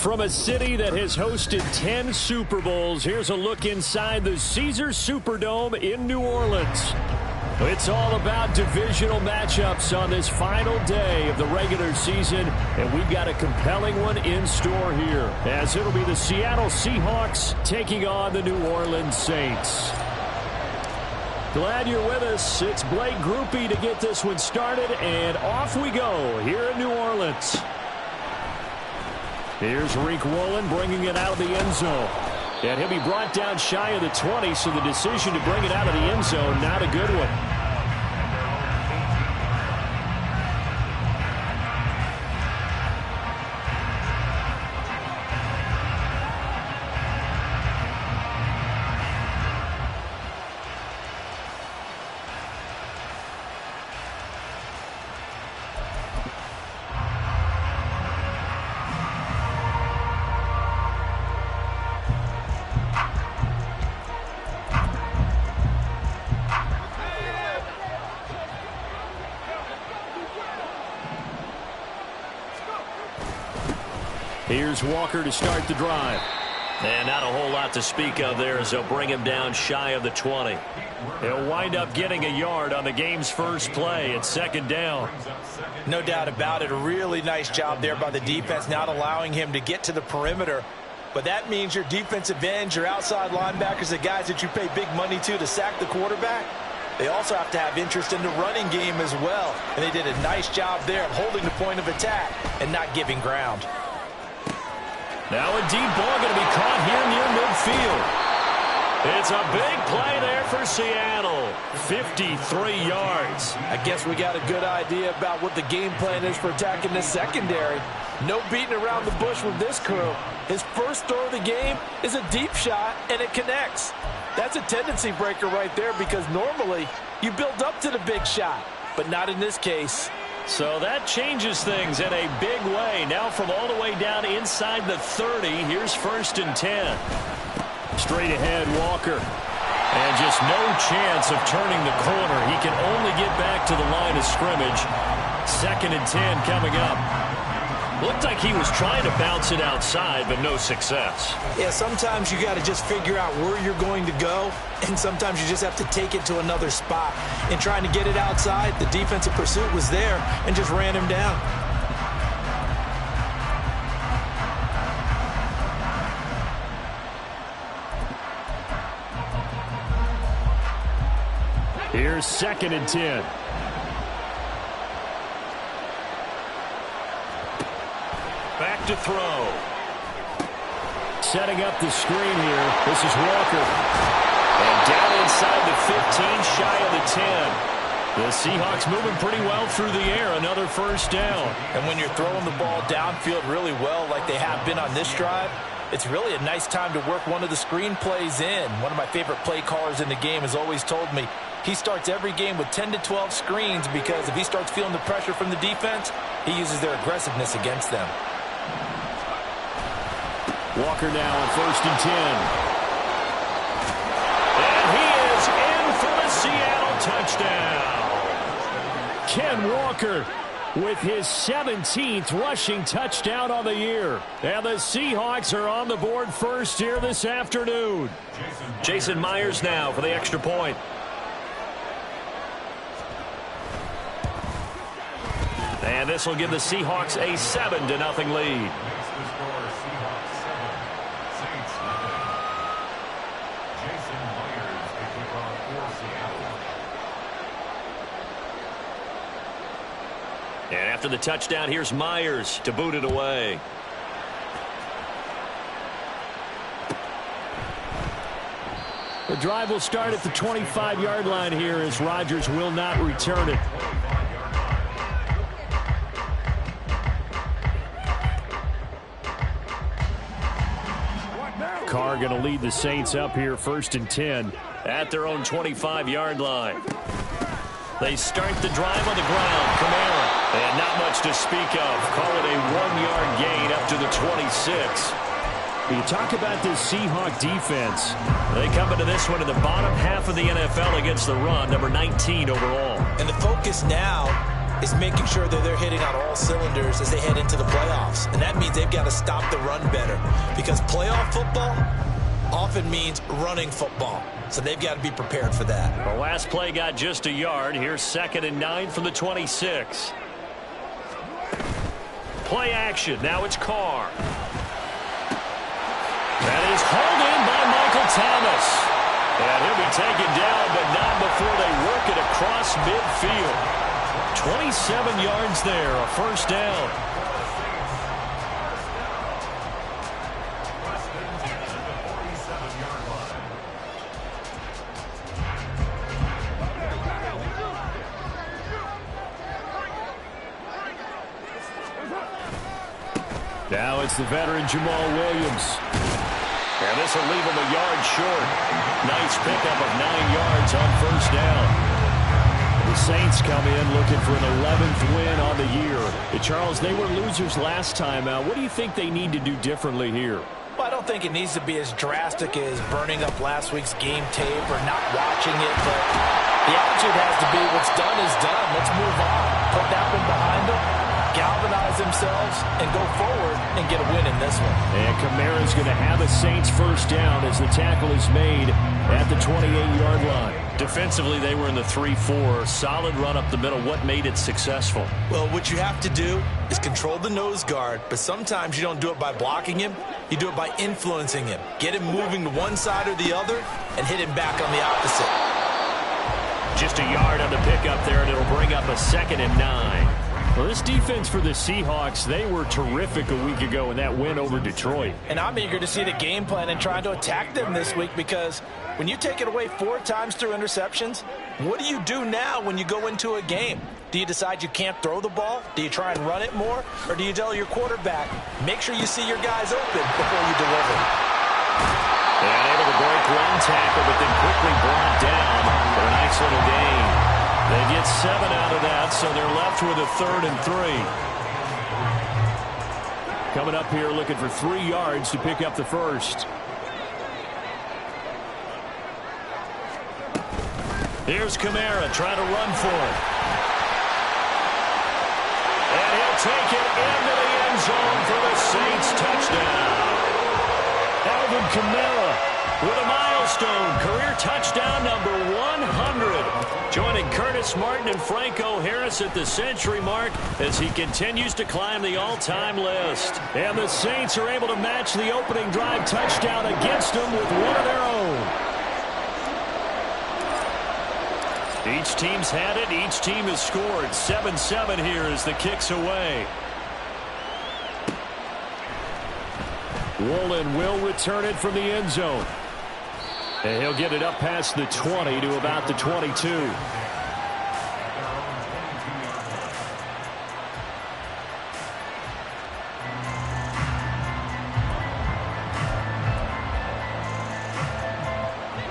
From a city that has hosted 10 Super Bowls, here's a look inside the Caesars Superdome in New Orleans. It's all about divisional matchups on this final day of the regular season, and we've got a compelling one in store here, as it'll be the Seattle Seahawks taking on the New Orleans Saints. Glad you're with us. It's Blake Grupe to get this one started, and off we go here in New Orleans. Here's Riq Woolen bringing it out of the end zone. And he'll be brought down shy of the 20, so the decision to bring it out of the end zone, not a good one. Here's Walker to start the drive. And not a whole lot to speak of there as they'll bring him down shy of the 20. He'll wind up getting a yard on the game's first play. It's second down. No doubt about it. A really nice job there by the defense, not allowing him to get to the perimeter. But that means your defensive ends, your outside linebackers, the guys that you pay big money to sack the quarterback, they also have to have interest in the running game as well. And they did a nice job there of holding the point of attack and not giving ground. Now a deep ball going to be caught here near midfield. It's a big play there for Seattle. 53 yards. I guess we got a good idea about what the game plan is for attacking this secondary. No beating around the bush with this crew. His first throw of the game is a deep shot, and it connects. That's a tendency breaker right there because normally you build up to the big shot, but not in this case. So that changes things in a big way. Now from all the way down inside the 30, here's 1st and 10. Straight ahead, Walker. And just no chance of turning the corner. He can only get back to the line of scrimmage. 2nd and 10 coming up. Looked like he was trying to bounce it outside, but no success. Yeah, sometimes you got to just figure out where you're going to go, and sometimes you just have to take it to another spot. In trying to get it outside, the defensive pursuit was there and just ran him down. Here's 2nd and 10. Back to throw. Setting up the screen here. This is Walker. And down inside the 15, shy of the 10. The Seahawks moving pretty well through the air. Another first down. And when you're throwing the ball downfield really well like they have been on this drive, it's really a nice time to work one of the screen plays in. One of my favorite play callers in the game has always told me he starts every game with 10 to 12 screens because if he starts feeling the pressure from the defense, he uses their aggressiveness against them. Walker now on 1st and 10. And he is in for the Seattle touchdown. Ken Walker with his 17th rushing touchdown on the year. And the Seahawks are on the board first here this afternoon. Jason Myers now for the extra point. And this will give the Seahawks a 7-0 lead. And after the touchdown, here's Myers to boot it away. The drive will start at the 25-yard line here as Rodgers will not return it. Carr going to lead the Saints up here 1st and 10 at their own 25-yard line. They start the drive on the ground. Kamara. And not much to speak of. Call it a 1-yard gain up to the 26. You talk about this Seahawk defense. They come into this one in the bottom half of the NFL against the run, number 19 overall. And the focus now is making sure that they're hitting on all cylinders as they head into the playoffs. And that means they've got to stop the run better, because playoff football often means running football. So they've got to be prepared for that. The last play got just a yard. Here's 2nd and 9 from the 26. Play action. Now it's Carr. That is hauled in by Michael Thomas. And he'll be taken down, but not before they work it across midfield. 27 yards there, a first down. Now it's the veteran Jamal Williams. And this will leave him a yard short. Nice pickup of 9 yards on first down. The Saints come in looking for an 11th win on the year. Charles, they were losers last time out. What do you think they need to do differently here? Well, I don't think it needs to be as drastic as burning up last week's game tape or not watching it, but the attitude has to be what's done is done. Let's move on. Put that one behind them, galvanize themselves, and go forward and get a win in this one. And Kamara's going to have a Saints first down as the tackle is made at the 28-yard line. Defensively, they were in the 3-4. Solid run up the middle. What made it successful? Well, what you have to do is control the nose guard, but sometimes you don't do it by blocking him. You do it by influencing him. Get him moving to one side or the other and hit him back on the opposite. Just a yard on the pickup there, and it'll bring up a 2nd and 9. Well, this defense for the Seahawks, they were terrific a week ago in that win over Detroit. And I'm eager to see the game plan and trying to attack them this week, because when you take it away 4 times through interceptions, what do you do now when you go into a game? Do you decide you can't throw the ball? Do you try and run it more? Or do you tell your quarterback, make sure you see your guys open before you deliver? And able to break one tackle, but then quickly brought down for a nice little gain. They get 7 out of that, so they're left with a 3rd and 3. Coming up here looking for 3 yards to pick up the first. Here's Kamara trying to run for it. And he'll take it into the end zone for the Saints touchdown. Alvin Kamara with a milestone career touchdown number 100. Joining Curtis Martin and Franco Harris at the century mark as he continues to climb the all-time list. And the Saints are able to match the opening drive touchdown against them with one of their own. Each team's had it. Each team has scored. 7-7 here as the kick's away. Woolen will return it from the end zone. And he'll get it up past the 20 to about the 22.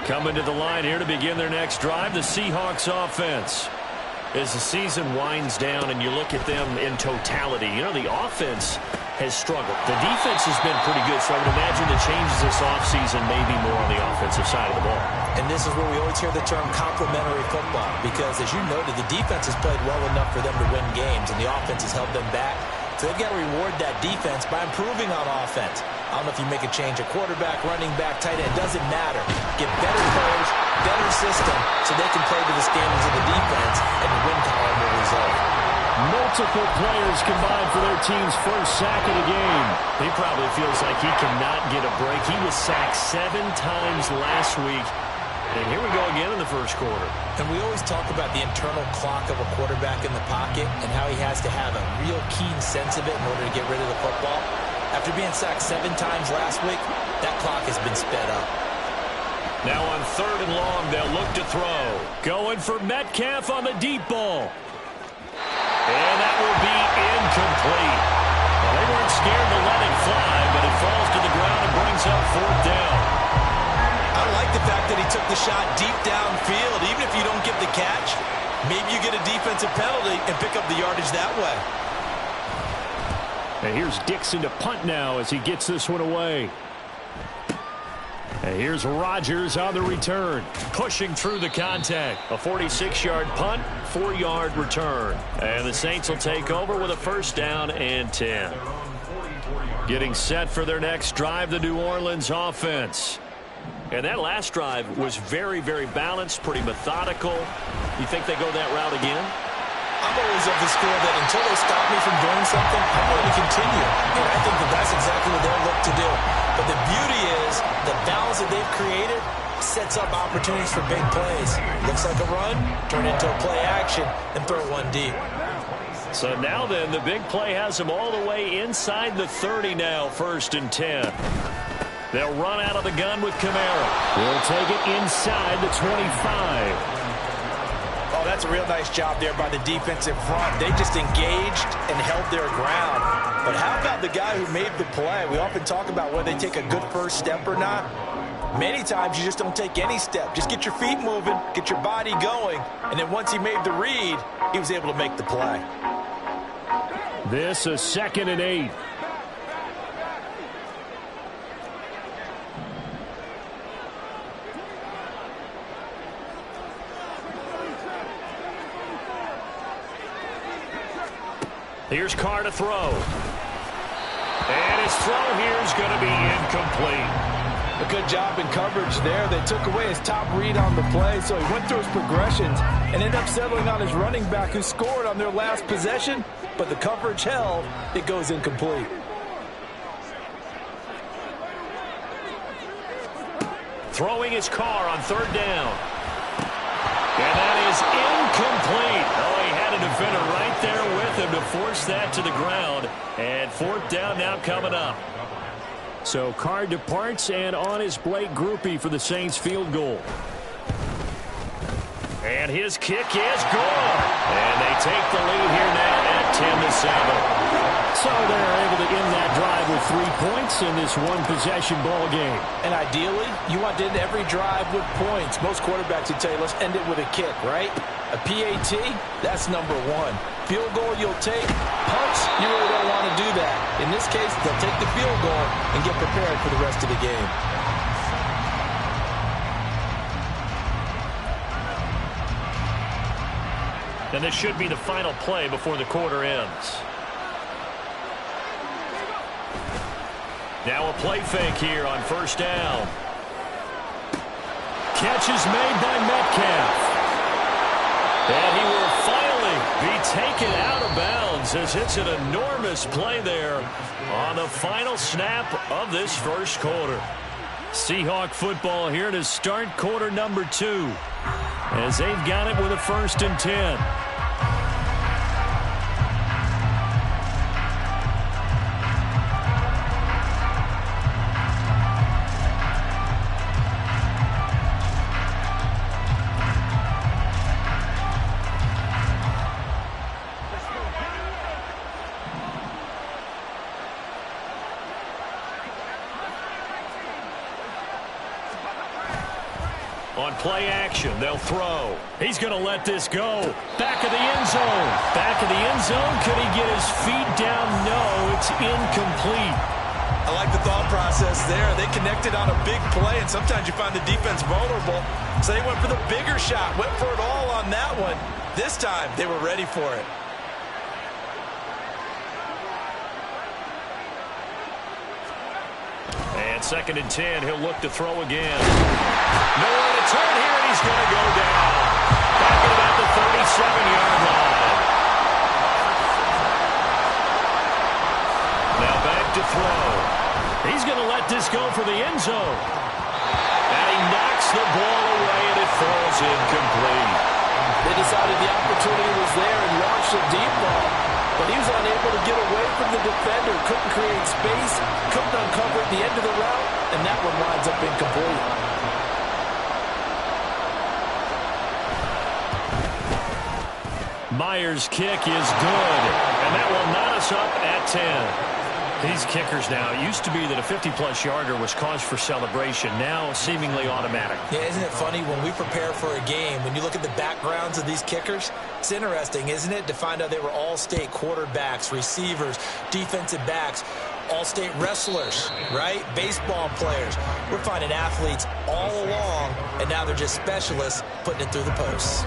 Coming to the line here to begin their next drive, the Seahawks offense. As the season winds down and you look at them in totality, you know, the offense has struggled. The defense has been pretty good, so I would imagine the changes this offseason may be more on the offensive side of the ball. And this is where we always hear the term complementary football, because as you noted, the defense has played well enough for them to win games, and the offense has held them back. So they've got to reward that defense by improving on offense. I don't know if you make a change at quarterback, running back, tight end, it doesn't matter. Get better players, better system, so they can play to the standards of the defense, and the win column will result. Multiple players combined for their team's first sack of the game. He probably feels like he cannot get a break. He was sacked 7 times last week. And here we go again in the first quarter. And we always talk about the internal clock of a quarterback in the pocket and how he has to have a real keen sense of it in order to get rid of the football. After being sacked 7 times last week, that clock has been sped up. Now on 3rd and long, they'll look to throw. Going for Metcalf on the deep ball. And that will be incomplete. Well, they weren't scared to let it fly, but it falls to the ground and brings up 4th down. I like the fact that he took the shot deep downfield. Even if you don't get the catch, maybe you get a defensive penalty and pick up the yardage that way. And here's Dixon to punt now as he gets this one away. And here's Rodgers on the return. Pushing through the contact. A 46-yard punt, 4-yard return. And the Saints will take over with a first down and 10. Getting set for their next drive, the New Orleans offense. And that last drive was very, very balanced, pretty methodical. You think they go that route again? I'm always of the school that until they stop me from doing something, I'm going to continue. And I think that that's exactly what they'll look to do. But the beauty is the balance that they've created sets up opportunities for big plays. Looks like a run, turn into a play action, and throw one deep. So now then, the big play has them all the way inside the 30 now, 1st and 10. They'll run out of the gun with Kamara. He'll take it inside the 25. Oh, that's a real nice job there by the defense in front. They just engaged and held their ground. But how about the guy who made the play? We often talk about whether they take a good first step or not. Many times you just don't take any step. Just get your feet moving, get your body going, and then once he made the read, he was able to make the play. This is 2nd and 8. Here's Carr to throw. And his throw here is going to be incomplete. A good job in coverage there. They took away his top read on the play, so he went through his progressions and ended up settling on his running back who scored on their last possession, but the coverage held. It goes incomplete. Throwing his Carr on 3rd down. And that is incomplete. Oh, he had a defender right there with him to force that to the ground. And 4th down now coming up. So Carr departs, and on is Blake Grupe for the Saints field goal. And his kick is good. And they take the lead here now at 10-7. So they're able to end that drive with 3 points in this one-possession ball game. And ideally, you want to end every drive with points. Most quarterbacks would tell you, let's end it with a kick, right? A PAT, that's number 1. Field goal you'll take. Punts, you really don't want to do that. In this case, they'll take the field goal and get prepared for the rest of the game. And this should be the final play before the quarter ends. Now a play fake here on 1st down. Catch is made by Metcalf. And he will finally be taken out of bounds as it's an enormous play there on the final snap of this first quarter. Seahawk football here to start quarter number 2 as they've got it with a 1st and 10. On play action, they'll throw. He's going to let this go. Back of the end zone. Back of the end zone. Could he get his feet down? No, it's incomplete. I like the thought process there. They connected on a big play, and sometimes you find the defense vulnerable. So they went for the bigger shot, went for it all on that one. This time, they were ready for it. And 2nd and 10, he'll look to throw again. Nowhere to turn here, and he's going to go down. Back at about the 37-yard line. Now back to throw. He's going to let this go for the end zone. And he knocks the ball away, and it falls incomplete. They decided the opportunity was there and launched a deep ball, but he was unable to get away from the defender, couldn't create space, couldn't uncover at the end of the route, and that one winds up incomplete. Myers' kick is good, and that will knot us up at 10. These kickers now, it used to be that a 50-plus yarder was cause for celebration. Now, seemingly automatic. Yeah, isn't it funny when we prepare for a game, when you look at the backgrounds of these kickers, it's interesting, isn't it, to find out they were all-state quarterbacks, receivers, defensive backs, all-state wrestlers, right? Baseball players. We're finding athletes all along, and now they're just specialists putting it through the posts.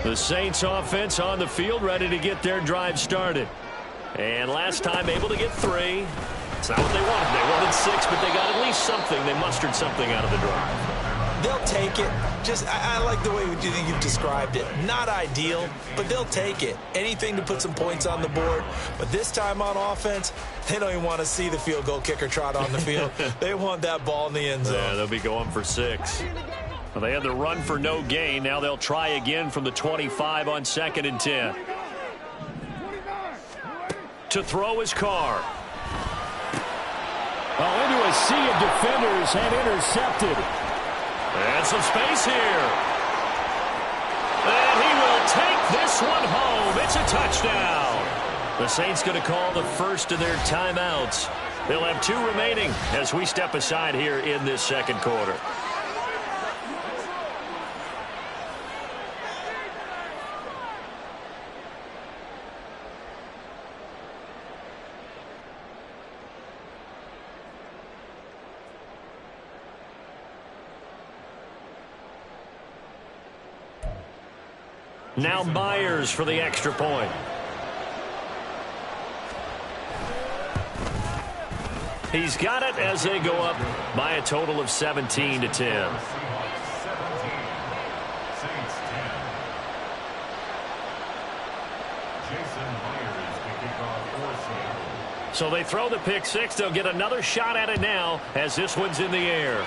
The Saints offense on the field, ready to get their drive started. And last time able to get 3. It's not what they wanted. They wanted 6, but they got at least something. They mustered something out of the drive. They'll take it. I like the way you've described it. Not ideal, but they'll take it. Anything to put some points on the board. But this time on offense, they don't even want to see the field goal kicker trot on the field. They want that ball in the end zone. Yeah, they'll be going for 6. Well, they had the run for no gain. Now they'll try again from the 25 on 2nd and 10. To throw his Carr. Into a sea of defenders and intercepted. And some space here. And he will take this one home. It's a touchdown. The Saints going to call the first of their timeouts. They'll have 2 remaining as we step aside here in this second quarter. Now Myers for the extra point. He's got it as they go up by a total of 17-10. So they throw the pick 6. They'll get another shot at it now as this one's in the air.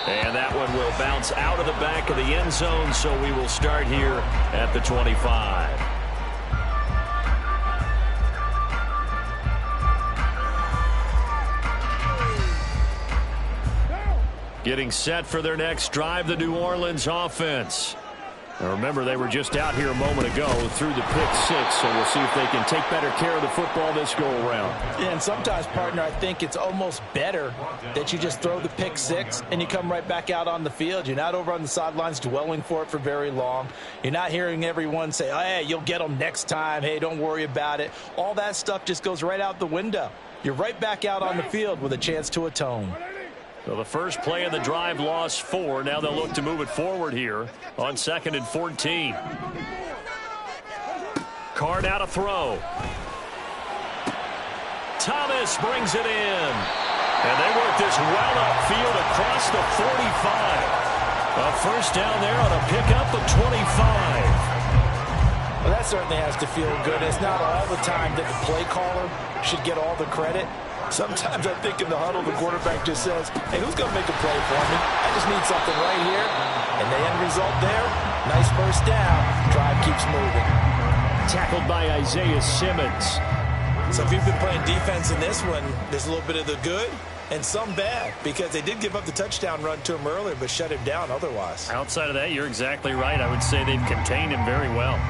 And that one will bounce out of the back of the end zone, so we will start here at the 25. Getting set for their next drive, the New Orleans offense. Now remember, they were just out here a moment ago through the pick 6, so we'll see if they can take better care of the football this go-around. Yeah, and sometimes, partner, I think it's almost better that you just throw the pick 6 and you come right back out on the field. You're not over on the sidelines dwelling for it for very long. You're not hearing everyone say, oh, hey, you'll get them next time. Hey, don't worry about it. All that stuff just goes right out the window. You're right back out on the field with a chance to atone. So the first play of the drive lost 4. Now they'll look to move it forward here on 2nd and 14. Carr now to throw. Thomas brings it in. And they work this well upfield across the 45. A first down there on a pickup of 25. Well, that certainly has to feel good. It's not all the time that the play caller should get all the credit. Sometimes I think in the huddle, the quarterback just says, hey, who's going to make a play for me? I just need something right here. And the end result there, nice first down. Drive keeps moving. Tackled by Isaiah Simmons. So if you've been playing defense in this one, there's a little bit of the good and some bad, because they did give up the touchdown run to him earlier, but shut him down otherwise. Outside of that, you're exactly right. I would say they've contained him very well.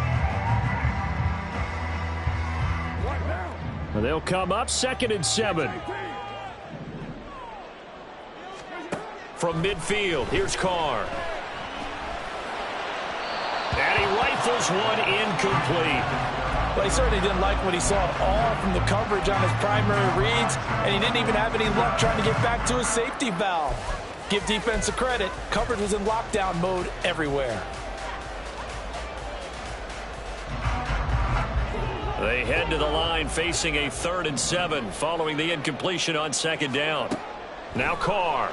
They'll come up 2nd and 7. From midfield, here's Carr. And he rifles one incomplete. Well, he certainly didn't like what he saw at all from the coverage on his primary reads, and he didn't even have any luck trying to get back to his safety valve. Give defense a credit. Coverage was in lockdown mode everywhere. They head to the line facing a 3rd and 7 following the incompletion on 2nd down. Now Carr.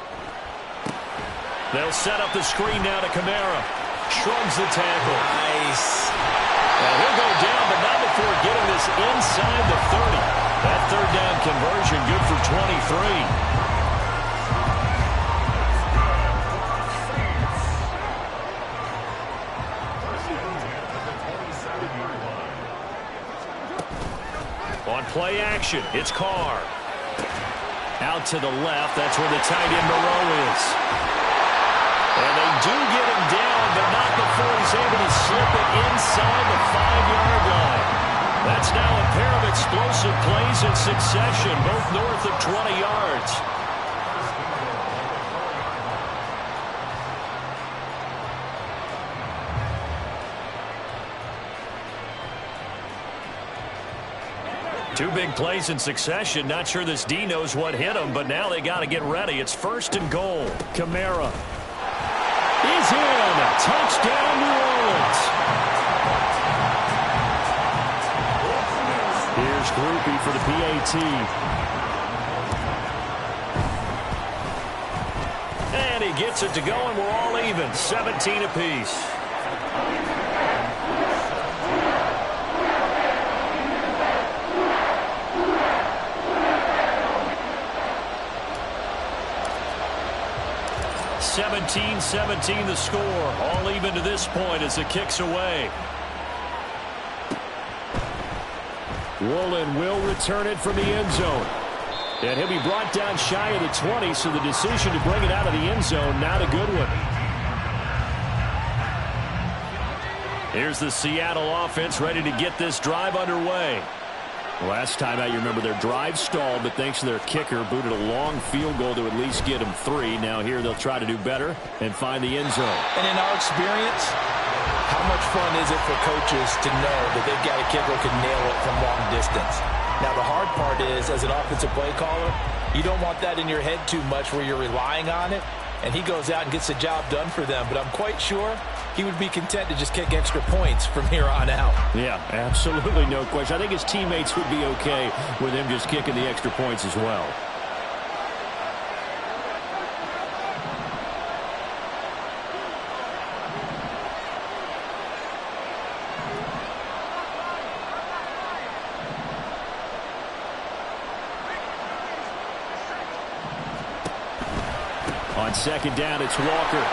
They'll set up the screen now to Kamara. Shrugs the tackle. Nice. Now he'll go down, but not before getting this inside the 30. That 3rd down conversion good for 23. On play action, it's Carr. Out to the left, that's where the tight end Moreau is. And they do get him down, but not before he's able to slip it inside the 5-yard succession, both north of 20 yards. Two big plays in succession. Not sure this D knows what hit him, but now they got to get ready. It's 1st and goal. Kamara is in. Touchdown, New Orleans. Here's Groupie for the PAT. And he gets it to go, and we're all even. 17 apiece. (17-17) the score. All even to this point as the kick's away. Woolen will return it from the end zone. And he'll be brought down shy of the 20, so the decision to bring it out of the end zone, not a good one. Here's the Seattle offense ready to get this drive underway. Last time out, you remember their drive stalled, but thanks to their kicker, booted a long field goal to at least get them 3. Now here they'll try to do better and find the end zone. And in our experience, how much fun is it for coaches to know that they've got a kicker who can nail it from long distance? Now, the hard part is, as an offensive play caller, you don't want that in your head too much where you're relying on it, and he goes out and gets the job done for them. But I'm quite sure he would be content to just kick extra points from here on out. Yeah, absolutely no question. I think his teammates would be okay with him just kicking the extra points as well. On 2nd down, it's Walker.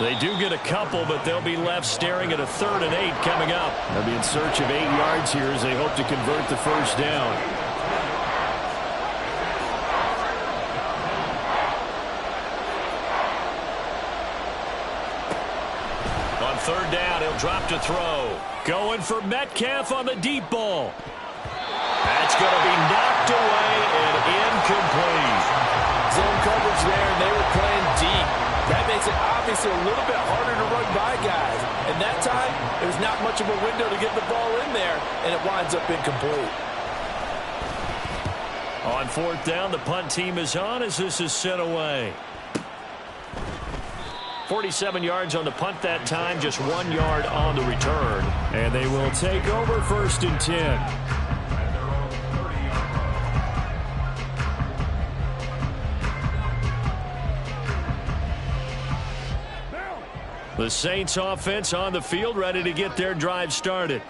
They do get a couple, but they'll be left staring at a 3rd and 8 coming up. They'll be in search of 8 yards here as they hope to convert the first down. On 3rd down, he'll drop to throw. Going for Metcalf on the deep ball. That's going to be knocked away and incomplete. Zone coverage there, and they were playing deep. That makes it obviously a little bit harder to run by guys. And that time, there was not much of a window to get the ball in there, and it winds up incomplete. On 4th down, the punt team is on as this is sent away. 47 yards on the punt that time, just 1 yard on the return. And they will take over 1st and 10. The Saints offense on the field ready to get their drive started.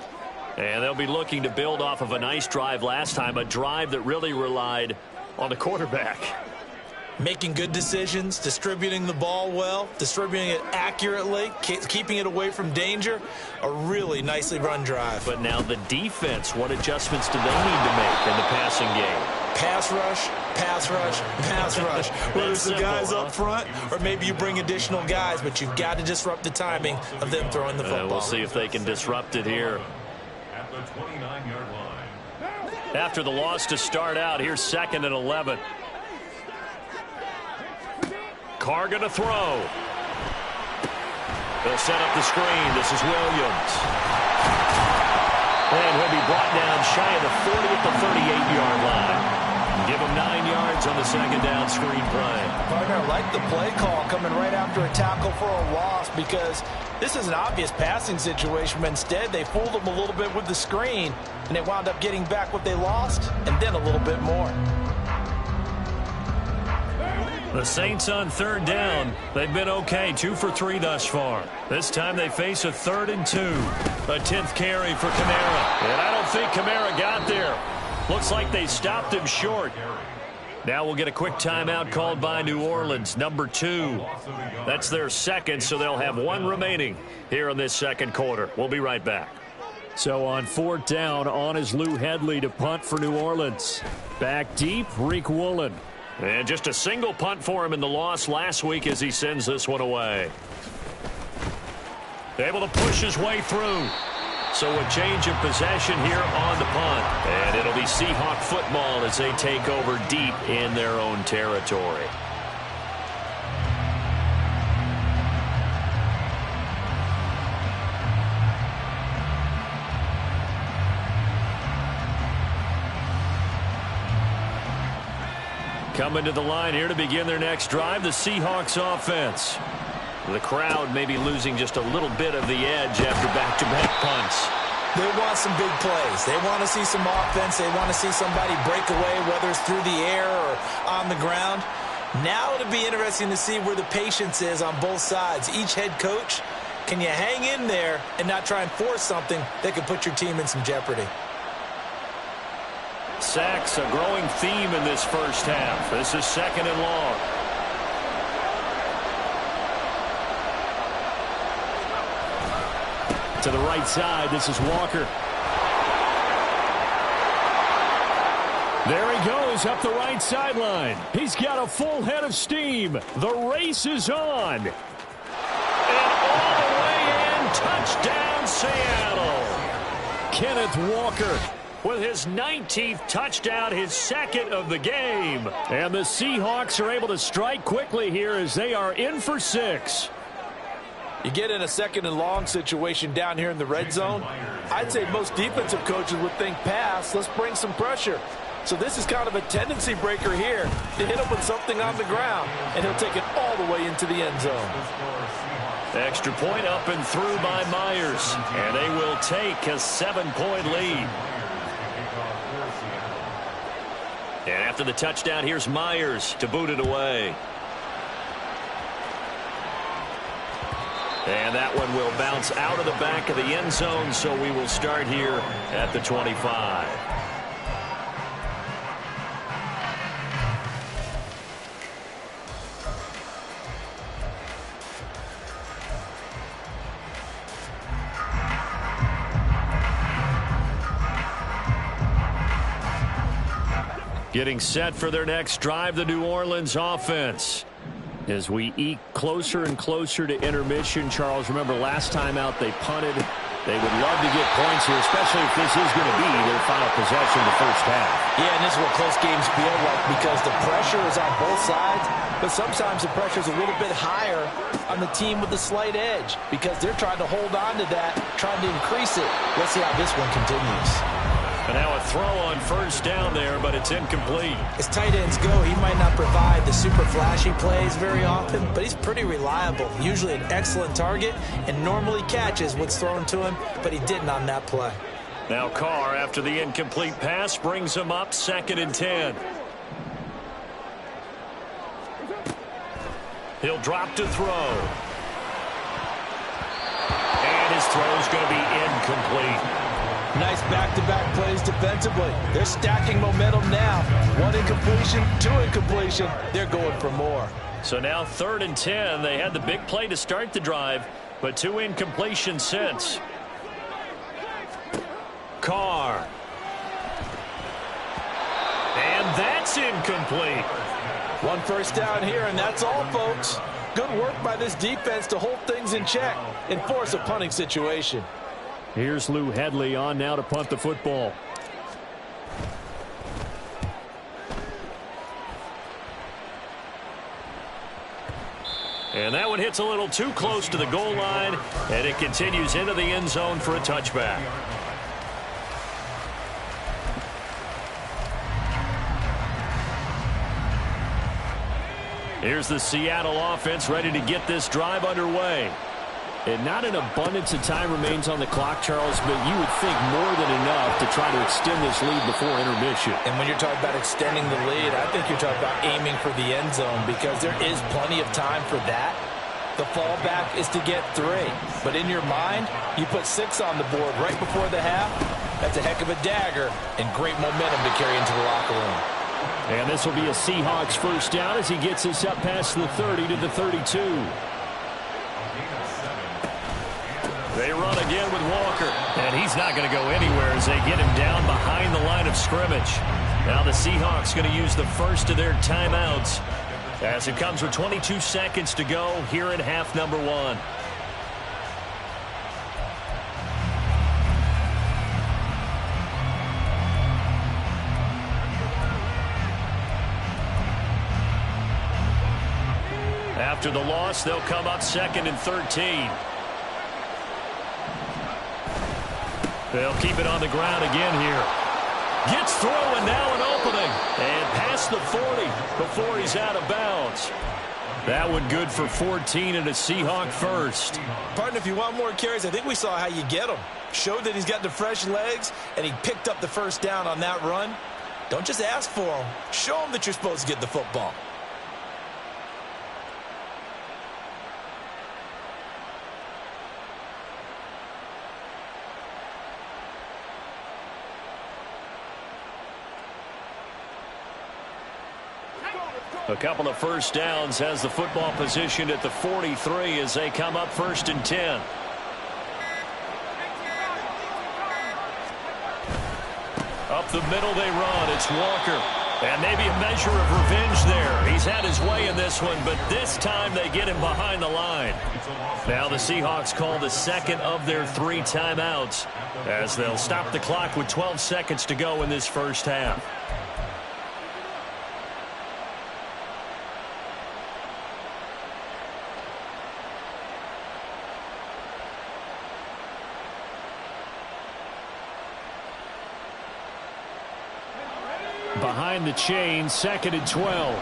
And they'll be looking to build off of a nice drive last time, a drive that really relied on the quarterback. Making good decisions, distributing the ball well, distributing it accurately, keeping it away from danger. A really nicely run drive. But now the defense, what adjustments do they need to make in the passing game? Pass rush, pass rush, pass rush. Whether it's the guys up front or maybe you bring additional guys, but you've got to disrupt the timing of them throwing the football. We'll see if they can disrupt it here. At the 29-yard line. After the loss to start out, here's 2nd and 11. Carr going to throw. They'll set up the screen. This is Williams. And he'll be brought down shy of the 40 at the 38-yard line. Give him 9 yards on the 2nd down screen play. Partner, I like the play call coming right after a tackle for a loss because this is an obvious passing situation, but instead they fooled them a little bit with the screen, and they wound up getting back what they lost and then a little bit more. The Saints on 3rd down. They've been okay, 2 for 3 thus far. This time they face a 3rd and 2. A 10th carry for Kamara. And I don't think Kamara got there. Looks like they stopped him short. Now we'll get a quick timeout called by New Orleans, number 2. That's their 2nd, so they'll have 1 remaining here in this 2nd quarter. We'll be right back. So on 4th down, on is Lou Hedley to punt for New Orleans. Back deep, Riq Woolen. And just a single punt for him in the loss last week as he sends this one away. Able to push his way through. So a change of possession here on the punt. And it'll be Seahawk football as they take over deep in their own territory. Coming to the line here to begin their next drive, the Seahawks offense. The crowd may be losing just a little bit of the edge after back-to-back punts. They want some big plays. They want to see some offense. They want to see somebody break away, whether it's through the air or on the ground. Now it'll be interesting to see where the patience is on both sides. Each head coach, can you hang in there and not try and force something that could put your team in some jeopardy? Sacks, a growing theme in this first half. This is 2nd and long. To the right side, this is Walker. There he goes up the right sideline. He's got a full head of steam. The race is on. And all the way in, touchdown Seattle. Kenneth Walker with his 19th touchdown, his 2nd of the game. And the Seahawks are able to strike quickly here as they are in for 6. You get in a 2nd and long situation down here in the red zone. I'd say most defensive coaches would think pass. Let's bring some pressure. So this is kind of a tendency breaker here to hit him with something on the ground, and he'll take it all the way into the end zone. Extra point up and through by Myers, and they will take a 7-point lead. And after the touchdown, here's Myers to boot it away. And that one will bounce out of the back of the end zone, so we will start here at the 25. Getting set for their next drive, the New Orleans offense. As we eke closer and closer to intermission, Charles, remember last time out they punted. They would love to get points here, especially if this is going to be their final possession of the first half. Yeah, and this is what close games feel like because the pressure is on both sides, but sometimes the pressure is a little bit higher on the team with the slight edge because they're trying to hold on to that, trying to increase it. Let's see how this one continues. And now a throw on first down there, but it's incomplete. As tight ends go, he might not provide the super flashy plays very often, but he's pretty reliable. Usually an excellent target and normally catches what's thrown to him, but he didn't on that play. Now Carr, after the incomplete pass, brings him up 2nd and 10. He'll drop to throw. And his throw's going to be incomplete. Nice back-to-back plays defensively. They're stacking momentum now. 1 incompletion, 2 incompletion. They're going for more. So now 3rd and 10. They had the big play to start the drive, but 2 incompletions since. Carr. And that's incomplete. 1 first down here, and that's all, folks. Good work by this defense to hold things in check and force a punting situation. Here's Lou Hedley on now to punt the football. And that one hits a little too close to the goal line, and it continues into the end zone for a touchback. Here's the Seattle offense ready to get this drive underway. And not an abundance of time remains on the clock, Charles, but you would think more than enough to try to extend this lead before intermission. And when you're talking about extending the lead, I think you're talking about aiming for the end zone because there is plenty of time for that. The fallback is to get 3. But in your mind, you put 6 on the board right before the half. That's a heck of a dagger and great momentum to carry into the locker room. And this will be a Seahawks first down as he gets us up past the 30 to the 32. They run again with Walker, and he's not going to go anywhere as they get him down behind the line of scrimmage. Now the Seahawks going to use the first of their timeouts as it comes with 22 seconds to go here in half number 1. After the loss, they'll come up 2nd and 13. They'll keep it on the ground again here. Gets through, and now an opening. And past the 40 before he's out of bounds. That one good for 14 and a Seahawk first. Partner, if you want more carries, I think we saw how you get him. Showed that he's got the fresh legs, and he picked up the first down on that run. Don't just ask for him. Show him that you're supposed to get the football. A couple of first downs has the football positioned at the 43 as they come up 1st and 10. Up the middle they run. It's Walker. And maybe a measure of revenge there. He's had his way in this one, but this time they get him behind the line. Now the Seahawks call the 2nd of their 3 timeouts as they'll stop the clock with 12 seconds to go in this first half. Behind the chain, 2nd and 12.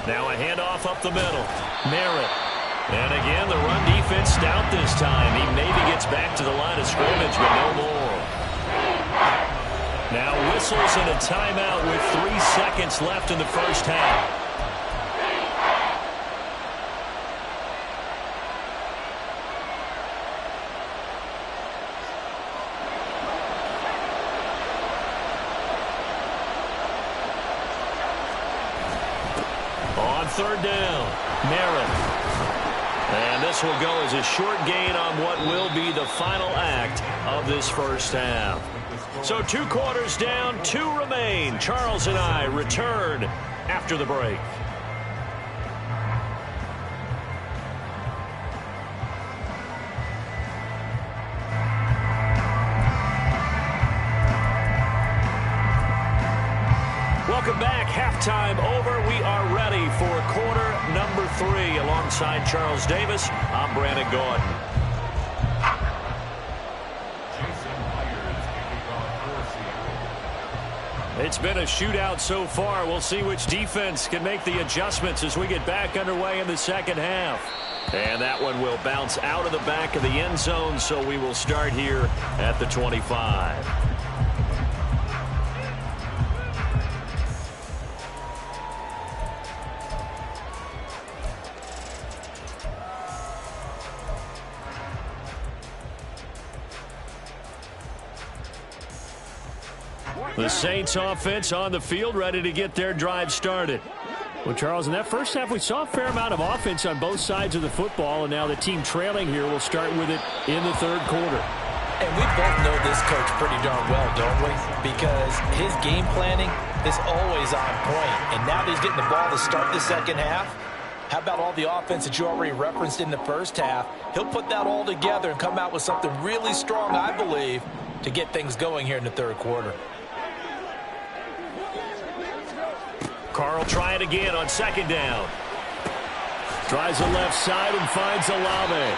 Now a handoff up the middle. Merritt. And again, the run defense stout this time. He maybe gets back to the line of scrimmage, but no more. Now whistles and a timeout with 3 seconds left in the first half. Third down, Merritt. And this will go as a short gain on what will be the final act of this first half. So 2 quarters down, 2 remain. Charles and I return after the break. Welcome back. Halftime over. We are ready for quarter number 3. Alongside Charles Davis, I'm Brandon Gaudin. It's been a shootout so far. We'll see which defense can make the adjustments as we get back underway in the second half. And that one will bounce out of the back of the end zone, so we will start here at the 25. The Saints offense on the field, ready to get their drive started. Well, Charles, in that first half, we saw a fair amount of offense on both sides of the football, and now the team trailing here will start with it in the third quarter. And we both know this coach pretty darn well, don't we? Because his game planning is always on point. And now that he's getting the ball to start the second half, how about all the offense that you already referenced in the first half? He'll put that all together and come out with something really strong, I believe, to get things going here in the third quarter. Carl trying again on 2nd down. Drives the left side and finds Olave.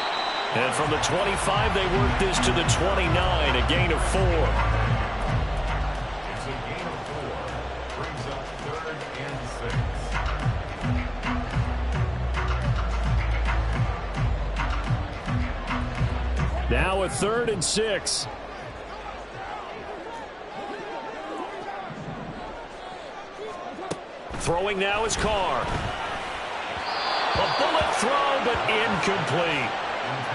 And from the 25, they work this to the 29, a gain of 4. It's a gain of 4. Brings up 3rd and 6. Now a 3rd and 6. Throwing now is Carr. A bullet throw, but incomplete.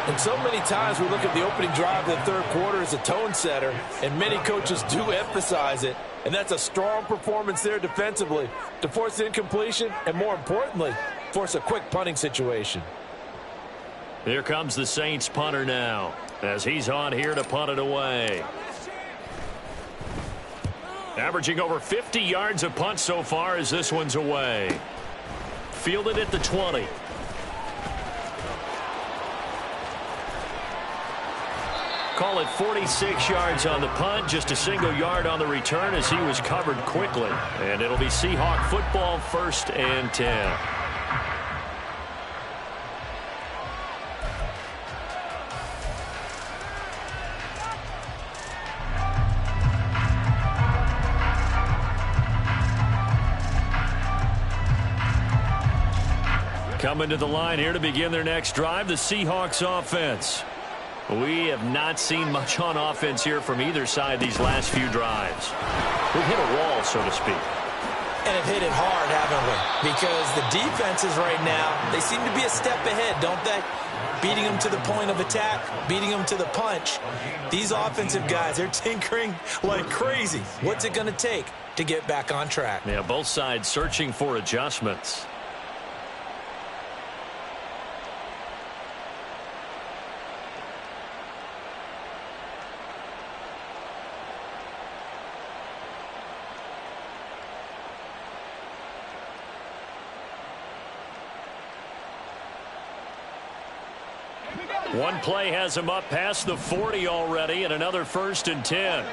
And so many times we look at the opening drive of the third quarter as a tone setter, and many coaches do emphasize it. And that's a strong performance there defensively to force incompletion and, more importantly, force a quick punting situation. Here comes the Saints punter now as he's on here to punt it away. Averaging over 50 yards a punt so far as this one's away. Fielded at the 20. Call it 46 yards on the punt, just a single yard on the return as he was covered quickly. And it'll be Seahawk football, 1st and 10. Coming to the line here to begin their next drive, the Seahawks offense. We have not seen much on offense here from either side these last few drives. We've hit a wall, so to speak. And have hit it hard, haven't we? Because the defenses right now, they seem to be a step ahead, don't they? Beating them to the point of attack, beating them to the punch. These offensive guys, they're tinkering like crazy. What's it going to take to get back on track? Yeah, both sides searching for adjustments. One play has him up past the 40 already, and another 1st and 10.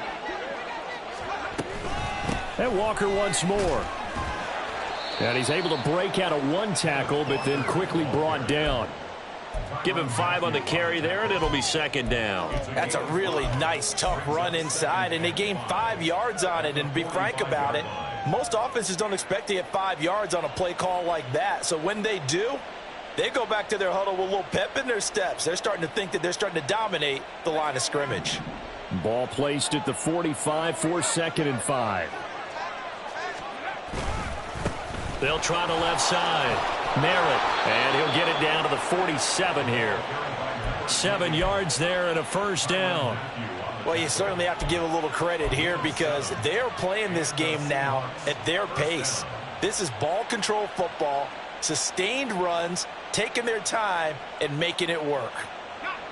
And Walker once more. And he's able to break out of one tackle, but then quickly brought down. Give him 5 on the carry there, and it'll be 2nd down. That's a really nice, tough run inside, and they gained 5 yards on it. And to be frank about it, most offenses don't expect to get 5 yards on a play call like that. So when they do, they go back to their huddle with a little pep in their steps. They're starting to think that they're starting to dominate the line of scrimmage. Ball placed at the 45 for 2nd and 5. They'll try the left side. Merritt, and he'll get it down to the 47 here. 7 yards there and a 1st down. Well, you certainly have to give a little credit here because they're playing this game now at their pace. This is ball control football, sustained runs, taking their time and making it work.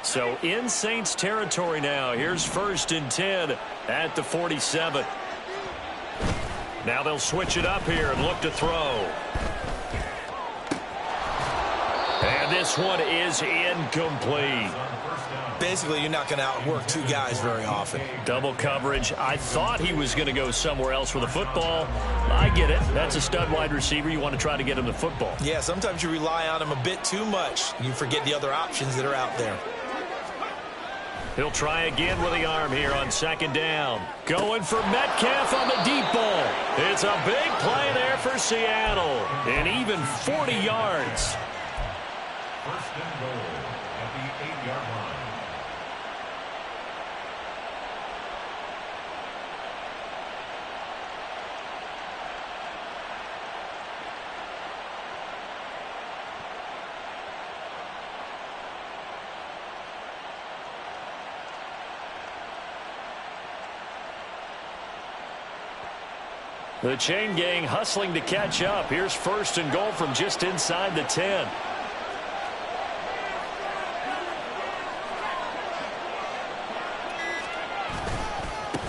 So in Saints territory now. Here's 1st and 10 at the 47. Now they'll switch it up here and look to throw. And this one is incomplete. Basically, you're not going to outwork 2 guys very often. Double coverage. I thought he was going to go somewhere else with the football. I get it. That's a stud wide receiver. You want to try to get him the football. Yeah, sometimes you rely on him a bit too much. You forget the other options that are out there. He'll try again with the arm here on 2nd down. Going for Metcalf on the deep ball. It's a big play there for Seattle. And even 40 yards. 1st and goal at the 8-yard line. The chain gang hustling to catch up. Here's 1st and goal from just inside the 10.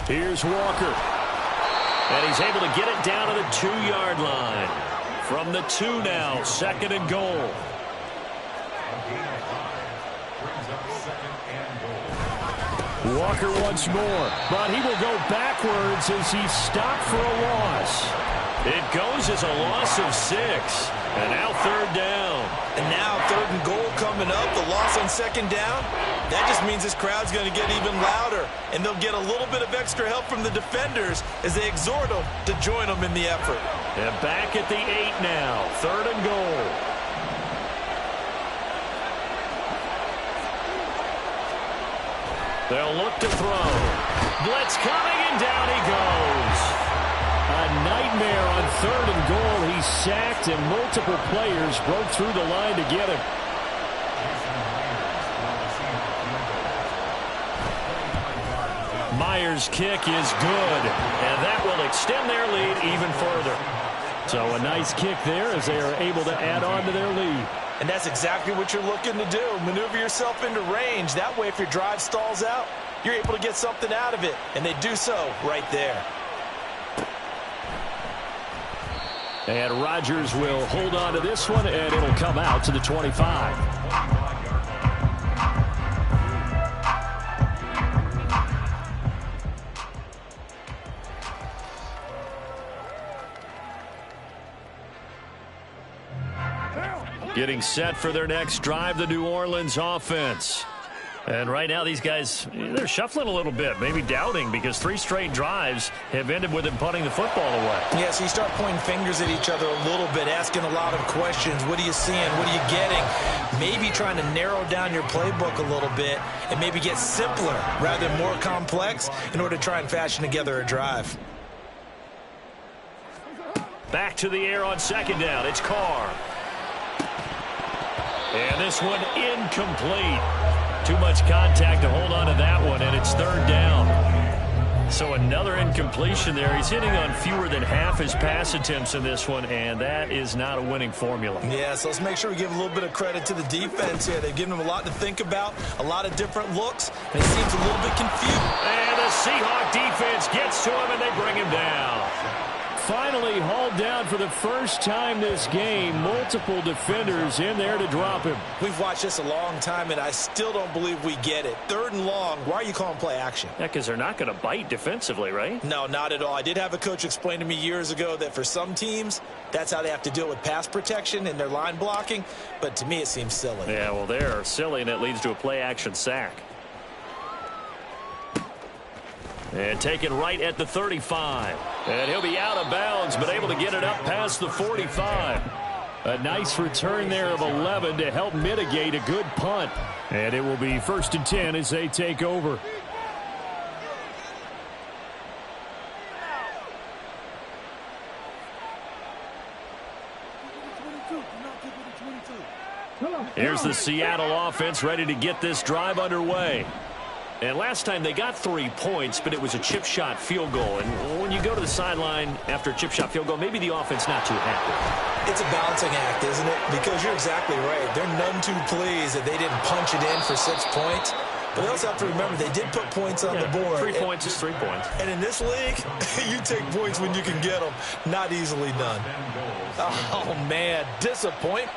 Here's Walker. And he's able to get it down to the 2-yard line. From the 2 now, 2nd and goal. Walker once more, but he will go backwards as he's stopped for a loss. It goes as a loss of 6, and now 3rd down. And now 3rd and goal coming up, the loss on 2nd down. That just means this crowd's going to get even louder, and they'll get a little bit of extra help from the defenders as they exhort them to join them in the effort. And back at the 8 now, 3rd and goal. They'll look to throw. Blitz coming, and down he goes. A nightmare on 3rd and goal. He's sacked, and multiple players broke through the line to get him. Myers' kick is good, and that will extend their lead even further. So a nice kick there as they are able to add on to their lead. And that's exactly what you're looking to do. Maneuver yourself into range. That way, if your drive stalls out, you're able to get something out of it. And they do so right there. And Rodgers will hold on to this one, and it'll come out to the 25. Getting set for their next drive, the New Orleans offense. And right now, these guys, they're shuffling a little bit, maybe doubting, because 3 straight drives have ended with them punting the football away. Yeah, so you start pointing fingers at each other a little bit, asking a lot of questions. What are you seeing? What are you getting? Maybe trying to narrow down your playbook a little bit and maybe get simpler rather than more complex in order to try and fashion together a drive. Back to the air on second down. It's Carr. And this one incomplete. Too much contact to hold on to that one, and it's third down. So another incompletion there. He's hitting on fewer than half his pass attempts in this one, and that is not a winning formula. Yeah, so let's make sure we give a little bit of credit to the defense here. They've given him a lot to think about, a lot of different looks, and it seems a little bit confused. And the Seahawk defense gets to him, and they bring him down. Finally hauled down for the first time this game. Multiple defenders in there to drop him. We've watched this a long time, and I still don't believe we get it. 3rd and long, why are you calling play action? Yeah, because they're not going to bite defensively, right? No, not at all. I did have a coach explain to me years ago that for some teams, that's how they have to deal with pass protection and their line blocking. But to me, it seems silly. Yeah, well, they're silly, and it leads to a play action sack. And taken right at the 35. And he'll be out of bounds, but able to get it up past the 45. A nice return there of 11 to help mitigate a good punt. And it will be 1st and 10 as they take over. Here's the Seattle offense ready to get this drive underway. And last time they got 3 points, but it was a chip shot field goal. And when you go to the sideline after a chip shot field goal, maybe the offense not too happy. It's a balancing act, isn't it? Because you're exactly right. They're none too pleased that they didn't punch it in for 6 points. But they also have to remember they did put points on the board. 3 points is 3 points. And in this league, you take points when you can get them. Not easily done. Oh, man. Disappointment.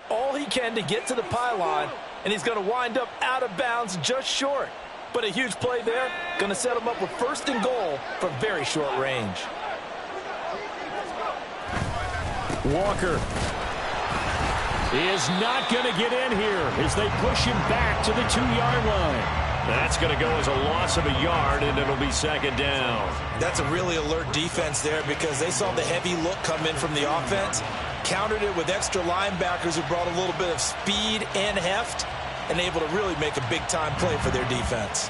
All he can to get to the pylon, and he's going to wind up out of bounds just short. But a huge play there, going to set him up with 1st and goal from very short range. Walker is not going to get in here as they push him back to the 2-yard line. That's going to go as a loss of a yard, and it'll be 2nd down. That's a really alert defense there because they saw the heavy look come in from the offense, countered it with extra linebackers who brought a little bit of speed and heft, and able to really make a big-time play for their defense.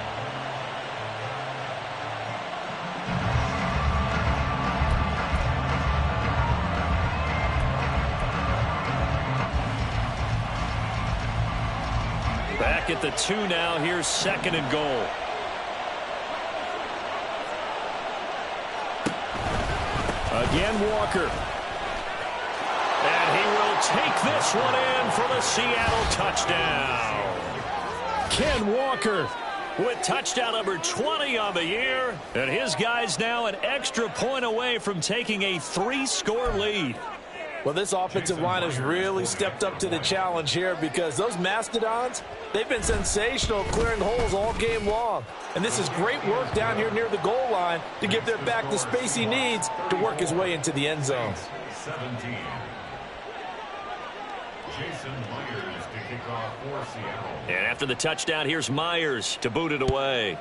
Back at the 2 now. Here's 2nd and goal. Again, Walker. And he will take this one in for the Seattle touchdown. Ken Walker with touchdown number 20 on the year. And his guys now an extra point away from taking a 3-score lead. Well, this offensive line has really stepped up to the challenge here because those Mastodons, they've been sensational clearing holes all game long. And this is great work down here near the goal line to give their back the space he needs to work his way into the end zone. 17. Jason Myers to kick off for Seattle. And after the touchdown, here's Myers to boot it away.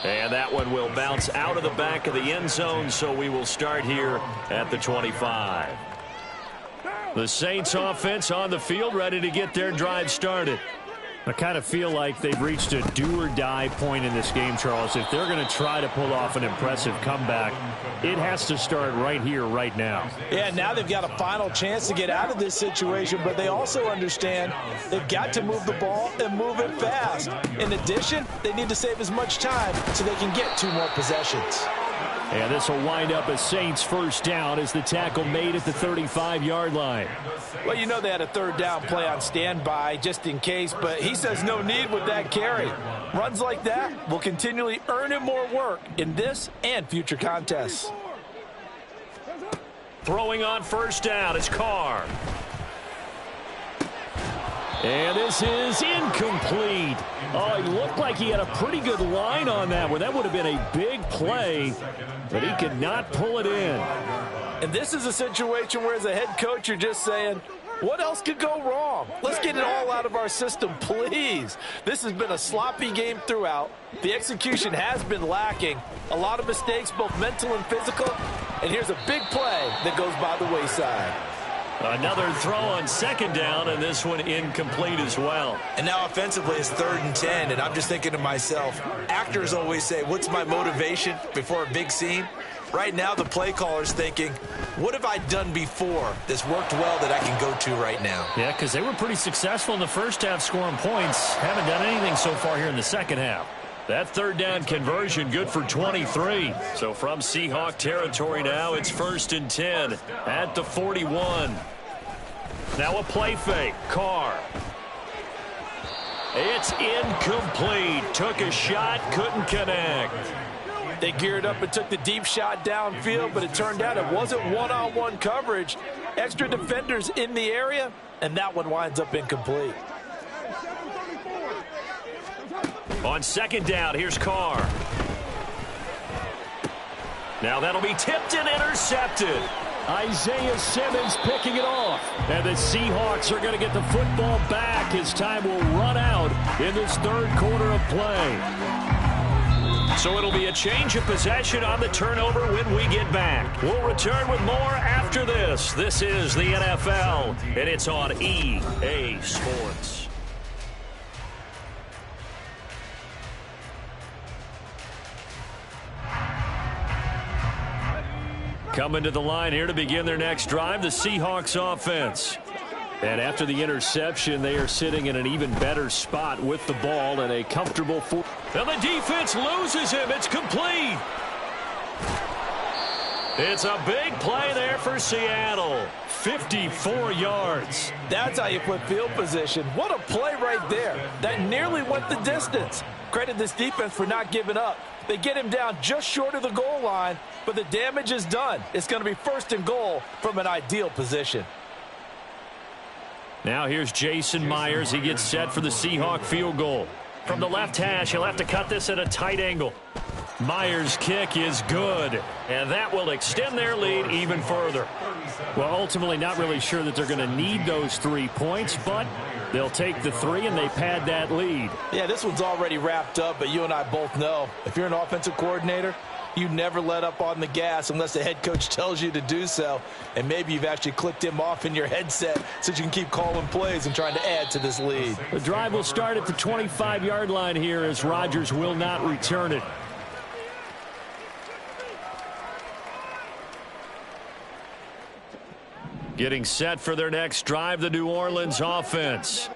And that one will bounce out of the back of the end zone, so we will start here at the 25. The Saints offense on the field, ready to get their drive started. I kind of feel like they've reached a do-or-die point in this game, Charles. If they're going to try to pull off an impressive comeback, it has to start right here, right now. Yeah, now they've got a final chance to get out of this situation, but they also understand they've got to move the ball and move it fast. In addition, they need to save as much time so they can get 2 more possessions. And this will wind up a Saints first down as the tackle made at the 35-yard line. Well, you know they had a third down play on standby just in case, but he says no need with that carry. Runs like that will continually earn him more work in this and future contests. Throwing on first down, it's Carr. And this is incomplete. Oh, he looked like he had a pretty good line on that one. That would have been a big play, but he could not pull it in. And this is a situation where as a head coach, you're just saying, what else could go wrong? Let's get it all out of our system, please. This has been a sloppy game throughout. The execution has been lacking. A lot of mistakes, both mental and physical. And here's a big play that goes by the wayside. Another throw on second down, and this one incomplete as well. And now offensively it's 3rd and 10, and I'm just thinking to myself, actors always say, what's my motivation before a big scene? Right now the play caller's thinking, what have I done before that's worked well that I can go to right now? Yeah, because they were pretty successful in the first half scoring points. Haven't done anything so far here in the second half. That third down conversion good for 23. So from Seahawk territory now, it's 1st and 10 at the 41. Now a play fake. Carr. It's incomplete. Took a shot, couldn't connect. They geared up and took the deep shot downfield, but it turned out it wasn't one-on-one coverage. Extra defenders in the area, and that one winds up incomplete. On second down, here's Carr. Now that'll be tipped and intercepted. Isaiah Simmons picking it off. And the Seahawks are going to get the football back as time will run out in this third quarter of play. So it'll be a change of possession on the turnover when we get back. We'll return with more after this. This is the NFL, and it's on EA Sports. Coming to the line here to begin their next drive, the Seahawks offense. And after the interception, they are sitting in an even better spot with the ball and a comfortable four. And the defense loses him. It's complete. It's a big play there for Seattle. 54 yards. That's how you put field position. What a play right there. That nearly went the distance. Credit this defense for not giving up. They get him down just short of the goal line, but the damage is done. It's going to be 1st and goal from an ideal position. Now here's Jason Myers. He gets set for the Seahawk field goal. From the left hash, he'll have to cut this at a tight angle. Myers' kick is good, and that will extend their lead even further. Well, ultimately not really sure that they're going to need those 3 points, but they'll take the 3 and they pad that lead. Yeah, this one's already wrapped up, but you and I both know if you're an offensive coordinator, you never let up on the gas unless the head coach tells you to do so. And maybe you've actually clicked him off in your headset so you can keep calling plays and trying to add to this lead. The drive will start at the 25-yard line here as Rodgers will not return it. Getting set for their next drive, the New Orleans offense.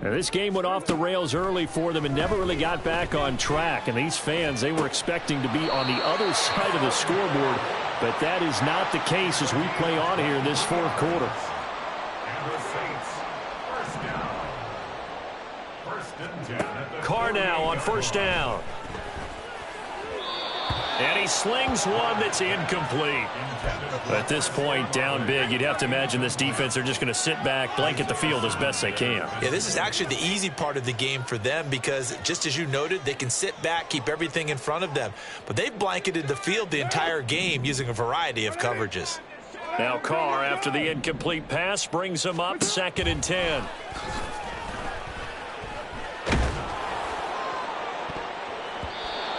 Now, this game went off the rails early for them and never really got back on track. And these fans, they were expecting to be on the other side of the scoreboard. But that is not the case as we play on here in this fourth quarter. Carr now on first down. And he slings one that's incomplete. At this point, down big, you'd have to imagine this defense, they're just going to sit back, blanket the field as best they can. Yeah, this is actually the easy part of the game for them because, just as you noted, they can sit back, keep everything in front of them. But they've blanketed the field the entire game using a variety of coverages. Now Carr, after the incomplete pass, brings him up 2nd and 10.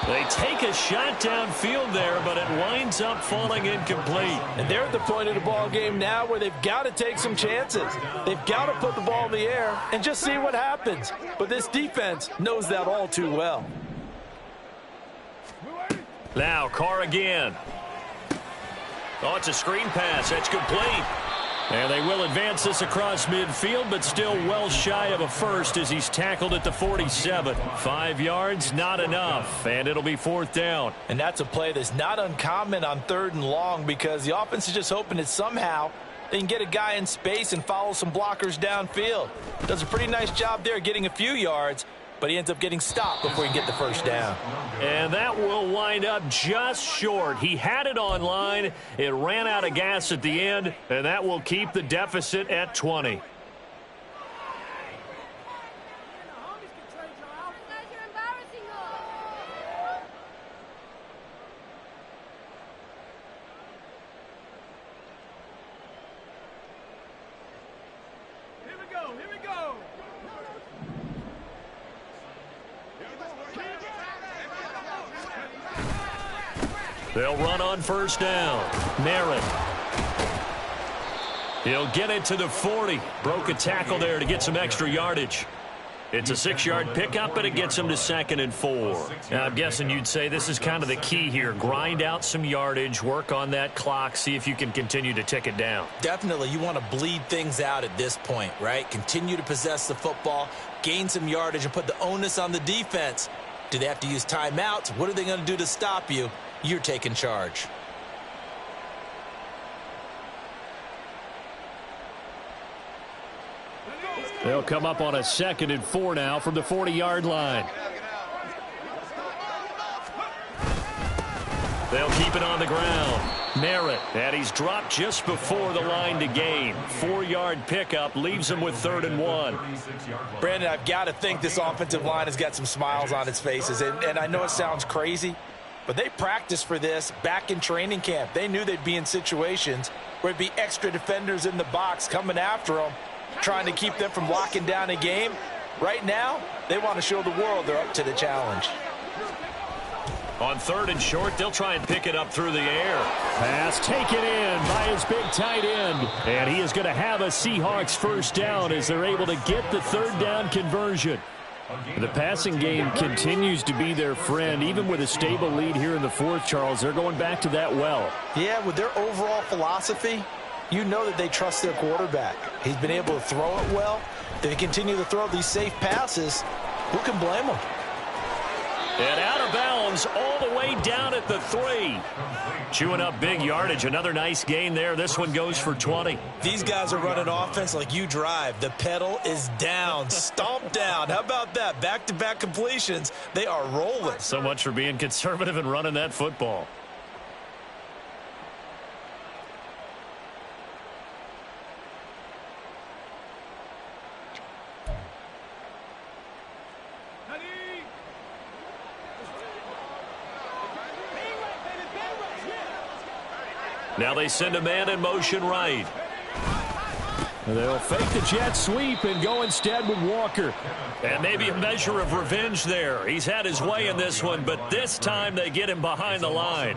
They take a shot downfield there, but it winds up falling incomplete. And they're at the point of the ball game now where they've got to take some chances. They've got to put the ball in the air and just see what happens. But this defense knows that all too well. Now Carr again. Oh, it's a screen pass. That's complete. And they will advance this across midfield, but still well shy of a first as he's tackled at the 47. 5 yards, not enough, and it'll be 4th down. And that's a play that's not uncommon on 3rd and long because the offense is just hoping that somehow they can get a guy in space and follow some blockers downfield. Does a pretty nice job there getting a few yards, but he ends up getting stopped before he can get the 1st down. And that will wind up just short. He had it on line. It ran out of gas at the end, and that will keep the deficit at 20. They'll run on 1st down. Merritt. He'll get it to the 40. Broke a tackle there to get some extra yardage. It's a 6-yard pickup, but it gets him to 2nd and 4. Now, I'm guessing you'd say this is kind of the key here. Grind out some yardage, work on that clock, see if you can continue to tick it down. Definitely, you want to bleed things out at this point, right? Continue to possess the football, gain some yardage, and put the onus on the defense. Do they have to use timeouts? What are they going to do to stop you? You're taking charge. They'll come up on a 2nd and 4 now from the 40-yard line. They'll keep it on the ground. Merritt, and he's dropped just before the line to gain. 4-yard pickup leaves him with 3rd and 1. Brandon, I've got to think this offensive line has got some smiles on its faces. And I know it sounds crazy, but they practiced for this back in training camp. They knew they'd be in situations where it'd be extra defenders in the box coming after them, trying to keep them from locking down a game. Right now, they want to show the world they're up to the challenge. On 3rd and short, they'll try and pick it up through the air. Pass taken in by his big tight end. And he is going to have a Seahawks 1st down as they're able to get the 3rd down conversion. The passing game continues to be their friend. Even with a stable lead here in the 4th, Charles, they're going back to that well. Yeah, with their overall philosophy, you know that they trust their quarterback. He's been able to throw it well. They continue to throw these safe passes. Who can blame them? And out of bounds all the way down at the 3. Chewing up big yardage. Another nice gain there. This one goes for 20. These guys are running offense like you drive. The pedal is down, stomped down. How about that? Back-to-back completions. They are rolling. So much for being conservative and running that football. Now they send a man in motion right. They'll fake the jet sweep and go instead with Walker. And maybe a measure of revenge there. He's had his way in this one, but this time they get him behind the line.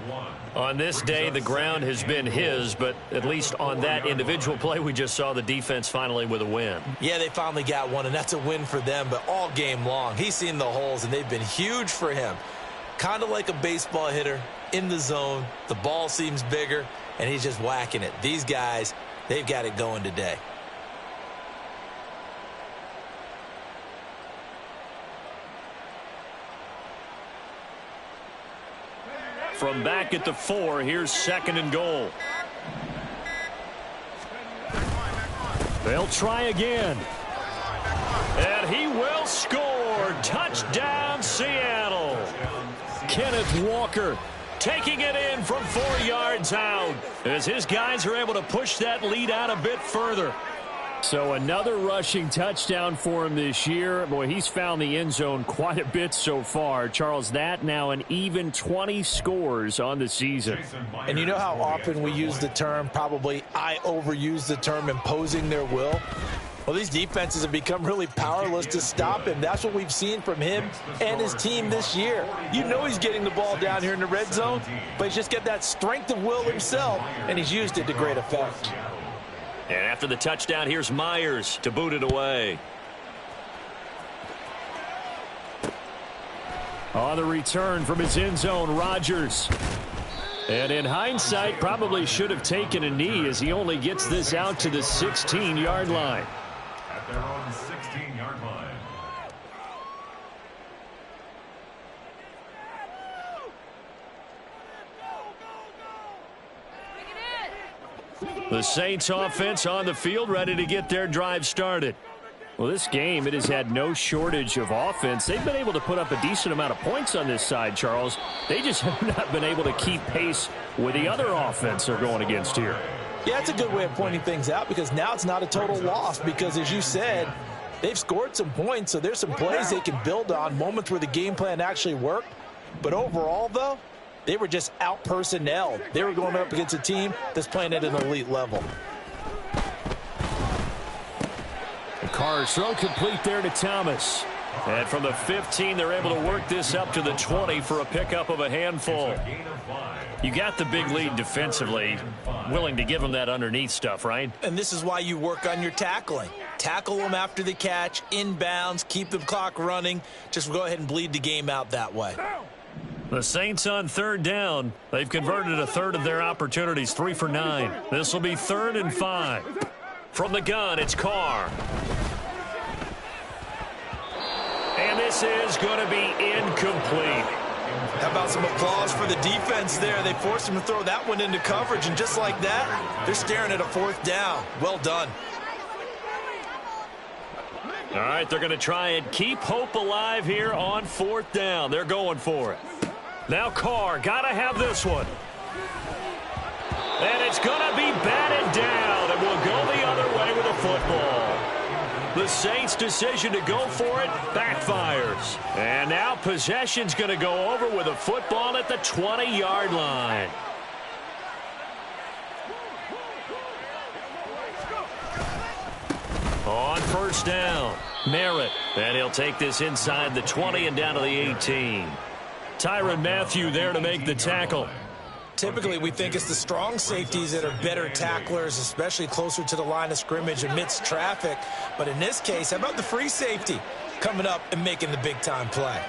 On this day, the ground has been his, but at least on that individual play, we just saw the defense finally with a win. Yeah, they finally got one, and that's a win for them, but all game long, he's seen the holes, and they've been huge for him. Kind of like a baseball hitter in the zone. The ball seems bigger, and he's just whacking it. These guys, they've got it going today. From back at the 4, here's 2nd and goal. They'll try again. And he will score. Touchdown, Seattle. Kenneth Walker taking it in from 4 yards out as his guys are able to push that lead out a bit further. So another rushing touchdown for him this year. Boy, he's found the end zone quite a bit so far. Charles, that now an even 20 scores on the season. And you know how often we use the term, probably I overuse the term, imposing their will? Well, these defenses have become really powerless to stop him. That's what we've seen from him and his team this year. You know he's getting the ball down here in the red zone, but he's just got that strength of will himself, and he's used it to great effect. And after the touchdown, here's Myers to boot it away. On the return from his end zone, Rodgers. And in hindsight, probably should have taken a knee as he only gets this out to the 16-yard line. At their own 16-yard line. The Saints offense on the field, ready to get their drive started. Well, this game, it has had no shortage of offense. They've been able to put up a decent amount of points on this side, Charles. They just have not been able to keep pace with the other offense they're going against here. Yeah, it's a good way of pointing things out because now it's not a total loss because, as you said, they've scored some points, so there's some plays they can build on, moments where the game plan actually worked. But overall, though, they were just out-personnelled. They were going up against a team that's playing at an elite level. Carr's throw complete there to Thomas. And from the 15, they're able to work this up to the 20 for a pickup of a handful. You got the big lead defensively, willing to give them that underneath stuff, right? And this is why you work on your tackling. Tackle them after the catch, inbounds, keep the clock running. Just go ahead and bleed the game out that way. The Saints on third down. They've converted a third of their opportunities, 3 for 9. This will be 3rd and 5. From the gun, it's Carr. And this is going to be incomplete. How about some applause for the defense there? They forced him to throw that one into coverage, and just like that, they're staring at a 4th down. Well done. All right, they're going to try and keep hope alive here on 4th down. They're going for it. Now Carr, got to have this one. And it's going to be batted down, and will go the other way with a football. The Saints' decision to go for it backfires. And now possession's going to go over with a football at the 20-yard line. On 1st down, Merritt. And he'll take this inside the 20 and down to the 18. Tyrann Mathieu there to make the tackle. Typically, we think it's the strong safeties that are better tacklers, especially closer to the line of scrimmage amidst traffic. But in this case, how about the free safety coming up and making the big-time play?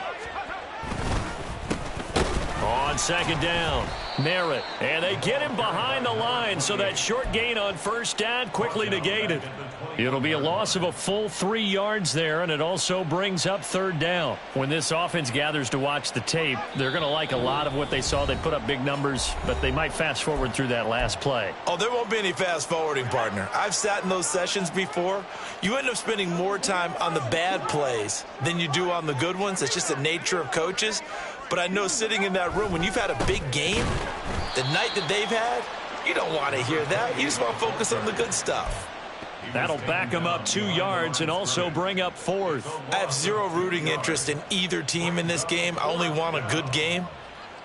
On 2nd down, Merritt. And they get him behind the line, so that short gain on 1st down quickly negated. It'll be a loss of a full 3 yards there, and it also brings up 3rd down. When this offense gathers to watch the tape, they're going to like a lot of what they saw. They put up big numbers, but they might fast forward through that last play. Oh, there won't be any fast forwarding, partner. I've sat in those sessions before. You end up spending more time on the bad plays than you do on the good ones. It's just the nature of coaches. But I know sitting in that room, when you've had a big game, the night that they've had, you don't want to hear that. You just want to focus on the good stuff. That'll back them up 2 yards and also bring up 4th. I have zero rooting interest in either team in this game. I only want a good game.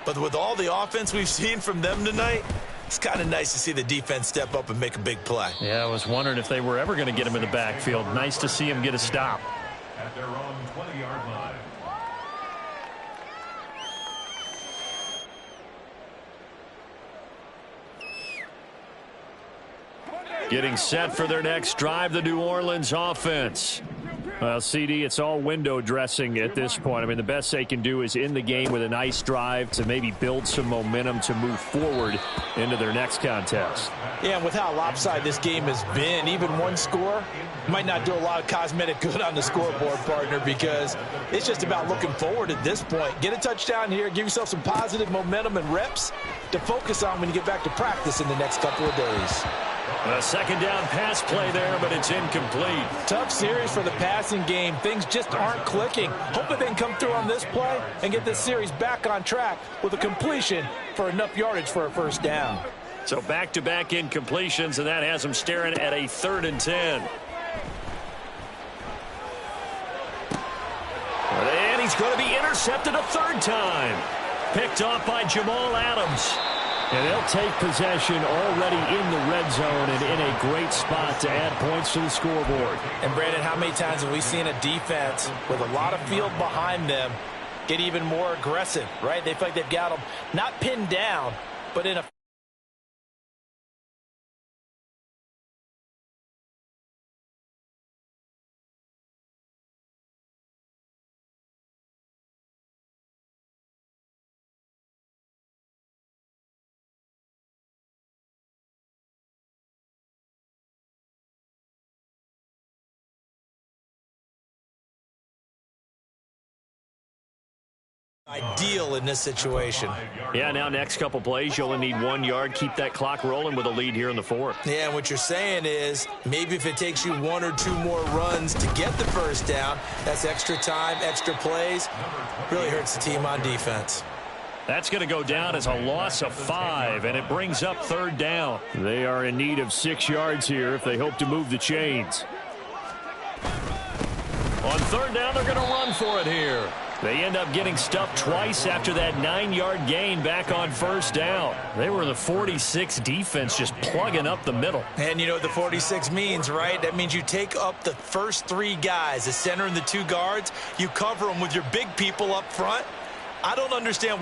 But with all the offense we've seen from them tonight, it's kind of nice to see the defense step up and make a big play. Yeah, I was wondering if they were ever going to get him in the backfield. Nice to see him get a stop. At their own 20-yard line. Getting set for their next drive, the New Orleans offense. Well, CD, it's all window dressing at this point. I mean, the best they can do is in the game with a nice drive to maybe build some momentum to move forward into their next contest. Yeah, and with how lopsided this game has been, even one score might not do a lot of cosmetic good on the scoreboard, partner, because it's just about looking forward at this point. Get a touchdown here, give yourself some positive momentum and reps to focus on when you get back to practice in the next couple of days. A 2nd down pass play there, but it's incomplete. Tough series for the passing game. Things just aren't clicking. Hopefully they can come through on this play and get this series back on track with a completion for enough yardage for a 1st down. So back-to-back incompletions, and that has them staring at a 3rd and 10. And he's going to be intercepted a 3rd time. Picked off by Jamal Adams. And they'll take possession already in the red zone and in a great spot to add points to the scoreboard. And, Brandon, how many times have we seen a defense with a lot of field behind them get even more aggressive, right? They feel like they've got them not pinned down, but in a Ideal in this situation. Yeah, now next couple plays, you only need 1 yard. Keep that clock rolling with a lead here in the fourth. Yeah, and what you're saying is maybe if it takes you 1 or 2 more runs to get the first down, that's extra time, extra plays. Really hurts the team on defense. That's going to go down as a loss of 5, and it brings up 3rd down. They are in need of 6 yards here if they hope to move the chains. On 3rd down, they're going to run for it here. They end up getting stuffed twice after that 9-yard gain back on 1st down. They were the 46 defense just plugging up the middle. And you know what the 46 means, right? That means you take up the first 3 guys, the center and the 2 guards. You cover them with your big people up front. I don't understand why